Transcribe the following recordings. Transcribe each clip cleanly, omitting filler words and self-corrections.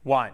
1.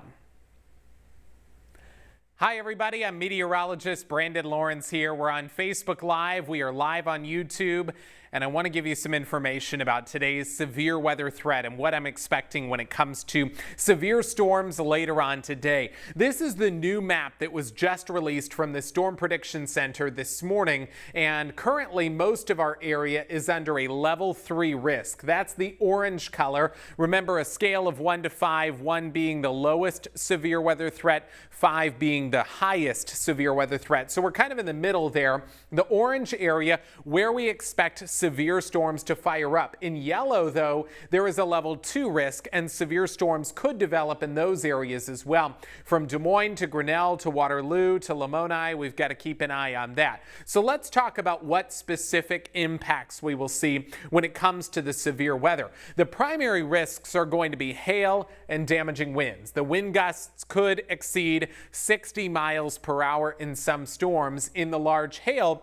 Hi everybody, I'm Meteorologist Brandon Lawrence here. We're on Facebook Live, we are live on YouTube, and I want to give you some information about today's severe weather threat and what I'm expecting when it comes to severe storms later on today. This is the new map that was just released from the Storm Prediction Center this morning, and currently most of our area is under a level 3 risk. That's the orange color. Remember, a scale of 1 to 5, 1 being the lowest severe weather threat, 5 being the highest severe weather threat. So we're kind of in the middle there. The orange area where we expect severe storms to fire up. In yellow, though, there is a level 2 risk, and severe storms could develop in those areas as well. From Des Moines to Grinnell to Waterloo to Lamoni, we've got to keep an eye on that. So let's talk about what specific impacts we will see when it comes to the severe weather. The primary risks are going to be hail and damaging winds. The wind gusts could exceed 60 miles per hour in some storms. In the large hail,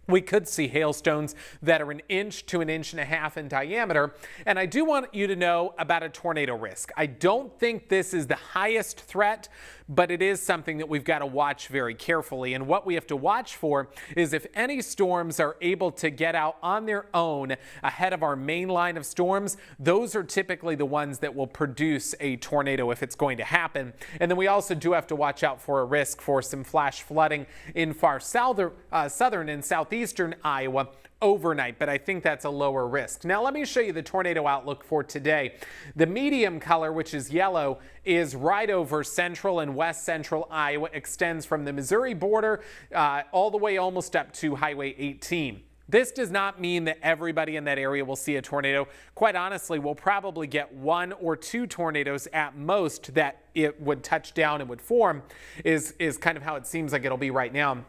we could see hailstones that are 1 inch to 1.5 inches in diameter. And I do want you to know about a tornado risk. I don't think this is the highest threat, but it is something that we've got to watch very carefully. And what we have to watch for is if any storms are able to get out on their own ahead of our main line of storms, those are typically the ones that will produce a tornado if it's going to happen. And then we also do have to watch out for a risk for some flash flooding in far southern and southeastern Iowa overnight, but I think that's a lower risk. Now let me show you the tornado outlook for today. The medium color, which is yellow, is right over central and west central Iowa, extends from the Missouri border all the way almost up to Highway 18. This does not mean that everybody in that area will see a tornado. Quite honestly, we'll probably get 1 or 2 tornadoes at most that it would touch down and would form, is kind of how it seems like it'll be right now.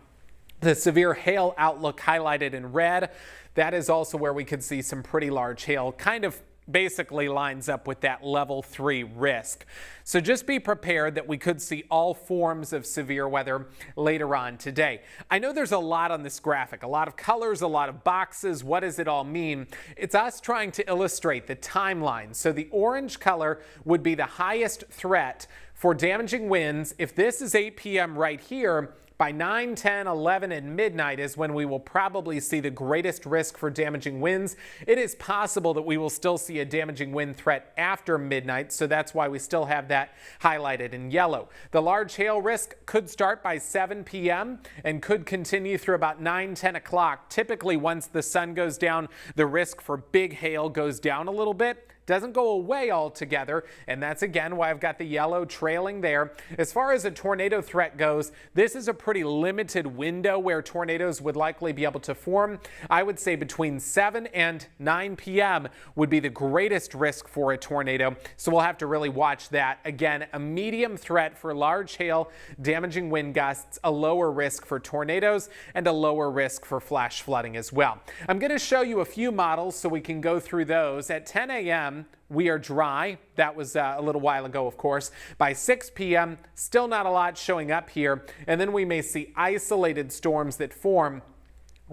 The severe hail outlook highlighted in red, that is also where we could see some pretty large hail, kind of basically lines up with that level 3 risk. So just be prepared that we could see all forms of severe weather later on today. I know there's a lot on this graphic, a lot of colors, a lot of boxes. What does it all mean? It's us trying to illustrate the timeline. So the orange color would be the highest threat for damaging winds. If this is 8 p.m. right here, by 9, 10, 11, and midnight is when we will probably see the greatest risk for damaging winds. It is possible that we will still see a damaging wind threat after midnight, so that's why we still have that highlighted in yellow. The large hail risk could start by 7 p.m. and could continue through about 9, 10 o'clock. Typically, once the sun goes down, the risk for big hail goes down a little bit. Doesn't go away altogether, and that's again why I've got the yellow trailing there. As far as a tornado threat goes, this is a pretty limited window where tornadoes would likely be able to form. I would say between 7 and 9 p.m. would be the greatest risk for a tornado, so we'll have to really watch that. Again, a medium threat for large hail, damaging wind gusts, a lower risk for tornadoes, and a lower risk for flash flooding as well. I'm going to show you a few models so we can go through those. At 10 a.m., we are dry. That was a little while ago, of course. By 6 p.m., still not a lot showing up here. And then we may see isolated storms that form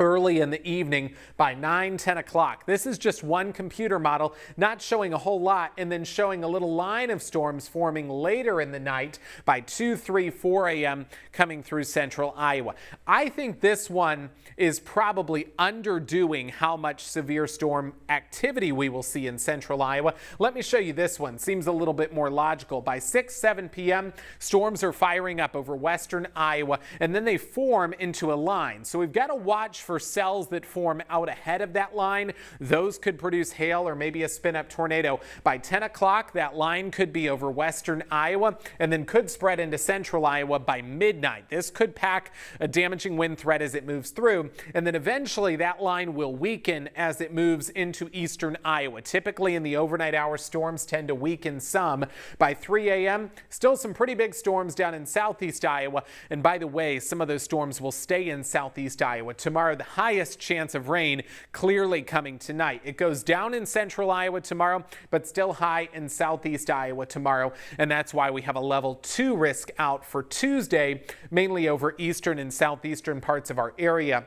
early in the evening by 9, 10 o'clock. This is just one computer model, not showing a whole lot, and then showing a little line of storms forming later in the night by 2, 3, 4 a.m. coming through central Iowa. I think this one is probably underdoing how much severe storm activity we will see in central Iowa. Let me show you this one. Seems a little bit more logical. By 6, 7 p.m., storms are firing up over western Iowa, and then they form into a line. So we've got to watch for cells that form out ahead of that line. Those could produce hail or maybe a spin-up tornado. By 10 o'clock, that line could be over western Iowa and then could spread into central Iowa by midnight. This could pack a damaging wind threat as it moves through, and then eventually that line will weaken as it moves into eastern Iowa. Typically in the overnight hours, storms tend to weaken some. By 3 a.m., still some pretty big storms down in southeast Iowa, and by the way, some of those storms will stay in southeast Iowa. Tomorrow, the highest chance of rain clearly coming tonight. It goes down in central Iowa tomorrow, but still high in southeast Iowa tomorrow, and that's why we have a level 2 risk out for Tuesday, mainly over eastern and southeastern parts of our area.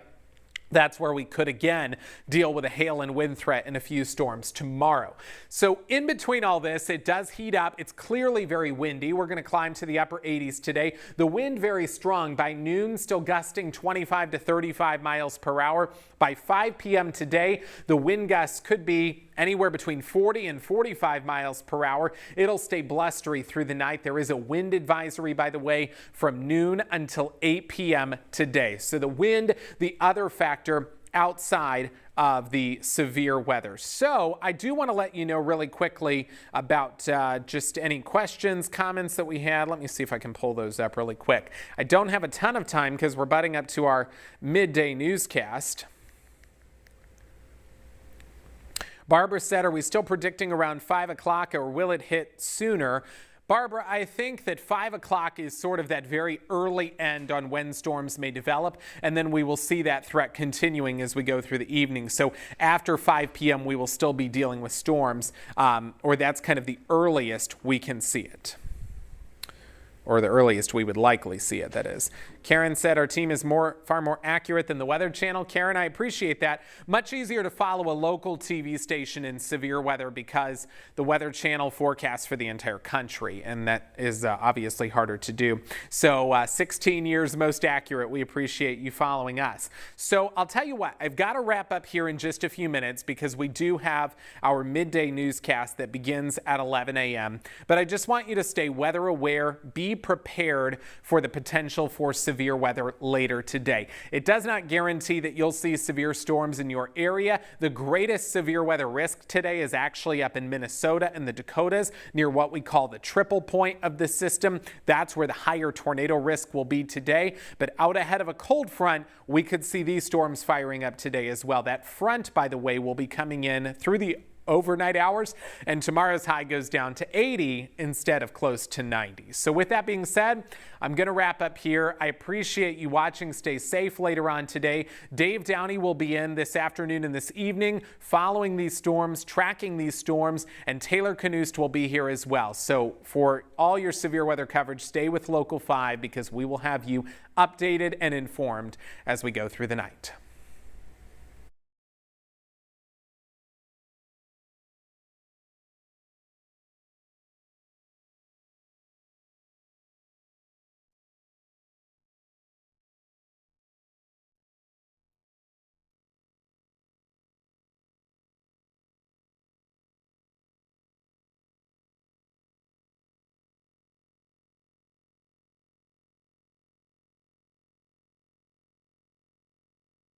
That's where we could again deal with a hail and wind threat and a few storms tomorrow. So in between all this, it does heat up. It's clearly very windy. We're going to climb to the upper 80s today. The wind very strong. By noon, still gusting 25 to 35 miles per hour. By 5 p.m. today, the wind gusts could be anywhere between 40 and 45 miles per hour. It'll stay blustery through the night. There is a wind advisory, by the way, from noon until 8 p.m. today. So the wind, the other factor outside of the severe weather. So I do want to let you know really quickly about just any questions, comments that we had. Let me see if I can pull those up really quick. I don't have a ton of time because we're butting up to our midday newscast. Barbara said, are we still predicting around 5 o'clock or will it hit sooner? Barbara, I think that 5 o'clock is sort of that very early end on when storms may develop, and then we will see that threat continuing as we go through the evening. So after 5 p.m., we will still be dealing with storms, or that's kind of the earliest we can see it. Or the earliest we would likely see it, that is. Karen said our team is far more accurate than the Weather Channel. Karen, I appreciate that. Much easier to follow a local TV station in severe weather because the Weather Channel forecasts for the entire country, and that is obviously harder to do. So 16 years most accurate. We appreciate you following us. So I'll tell you what, I've got to wrap up here in just a few minutes because we do have our midday newscast that begins at 11 a.m. But I just want you to stay weather aware, be prepared for the potential for severe weather later today. It does not guarantee that you'll see severe storms in your area. The greatest severe weather risk today is actually up in Minnesota and the Dakotas near what we call the triple point of the system. That's where the higher tornado risk will be today. But out ahead of a cold front, we could see these storms firing up today as well. That front, by the way, will be coming in through the overnight hours, and tomorrow's high goes down to 80 instead of close to 90. So with that being said, I'm going to wrap up here. I appreciate you watching. Stay safe later on today. Dave Downey will be in this afternoon and this evening following these storms, tracking these storms, and Taylor Canoost will be here as well. So for all your severe weather coverage, stay with Local 5 because we will have you updated and informed as we go through the night.